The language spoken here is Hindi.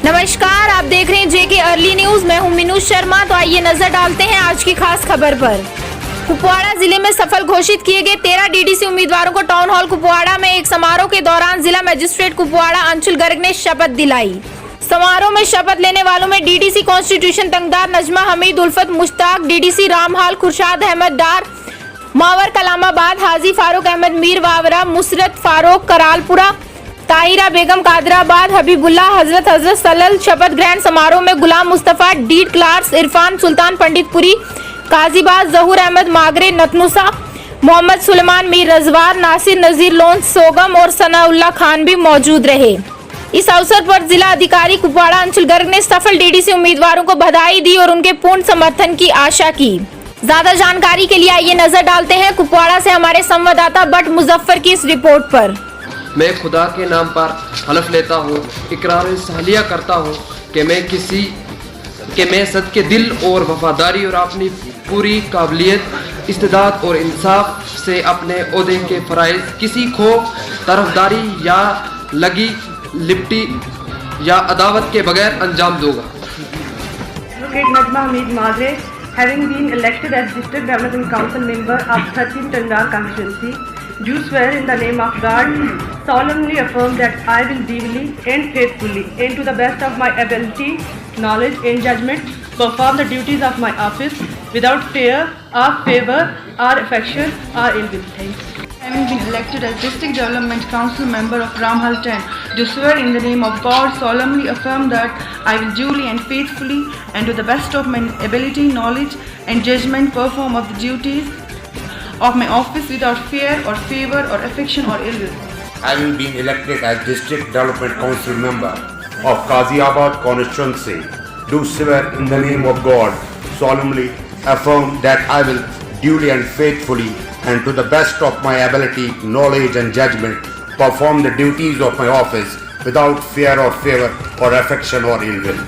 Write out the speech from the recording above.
नमस्कार, आप देख रहे हैं जेके अर्ली न्यूज। मैं हूं मीनू शर्मा। तो आइए नजर डालते हैं आज की खास खबर पर। कुपवाड़ा जिले में सफल घोषित किए गए 13 डीडीसी उम्मीदवारों को टाउन हॉल कुपवाड़ा में एक समारोह के दौरान जिला मजिस्ट्रेट कुपवाड़ा अंशुल गर्ग ने शपथ दिलाई। समारोह में शपथ लेने वालों में डीडीसी कॉन्स्टिट्यूशन तंगदार नजमा हमीद उल्फत मुश्ताक, डीडीसी रामहाल खुर्शाद अहमद डार, मावर कलामाबाद हाजी फारूक अहमद मीर वावरा, मुसरत फारूक करालपुरा, ताहिरा बेगम कादराबाद, हबीबुल्ला हजरत सलल। शपथ ग्रहण समारोह में गुलाम मुस्तफा, डीड क्लार्स, इरफान सुल्तान पंडितपुरी, काजीबाज, जहूर अहमद मागरे, नतनुसा, मोहम्मद सुलेमान मीर रजवार, नासिर नजीर लोन सोगम और सनाउल्ला खान भी मौजूद रहे। इस अवसर पर जिला अधिकारी कुपवाड़ा अंशुल गर्ग ने सफल डीडीसी उम्मीदवारों को बधाई दी और उनके पूर्ण समर्थन की आशा की। ज्यादा जानकारी के लिए आइए नजर डालते हैं कुपवाड़ा से हमारे संवाददाता बट मुजफ्फर की इस रिपोर्ट पर। मैं खुदा के नाम पर हलफ लेता हूँ, इकरार सालिया करता हूँ कि मैं सद के दिल और वफादारी और अपनी पूरी काबिलियत, इस्तेदाद और इंसाफ से अपने ओहदे के फ़राइज़ किसी खौफ, तरफदारी या लगी लिपटी या अदावत के बगैर अंजाम दूंगा। Najma Hamid Magre, having been elected as District Development Council member of 13th Tandar constituency, do swear in the name of God, solemnly affirm that I will deeply and faithfully, and to the best of my ability, knowledge and judgment, perform the duties of my office without fear or favor or affection or ill will. Thanks. Having been elected as District Development Council member of Ramhal 10, do swear in the name of God, solemnly affirm that I will duly and faithfully and to the best of my ability, knowledge and judgment perform of the duties of my office without fear or favor or affection or ill will. Having been elected as District Development Council member of Ghaziabad constituency, do swear in the name of God, solemnly affirm that I will duly and faithfully and to the best of my ability, knowledge and judgment perform the duties of my office without fear or favor or affection or ill will.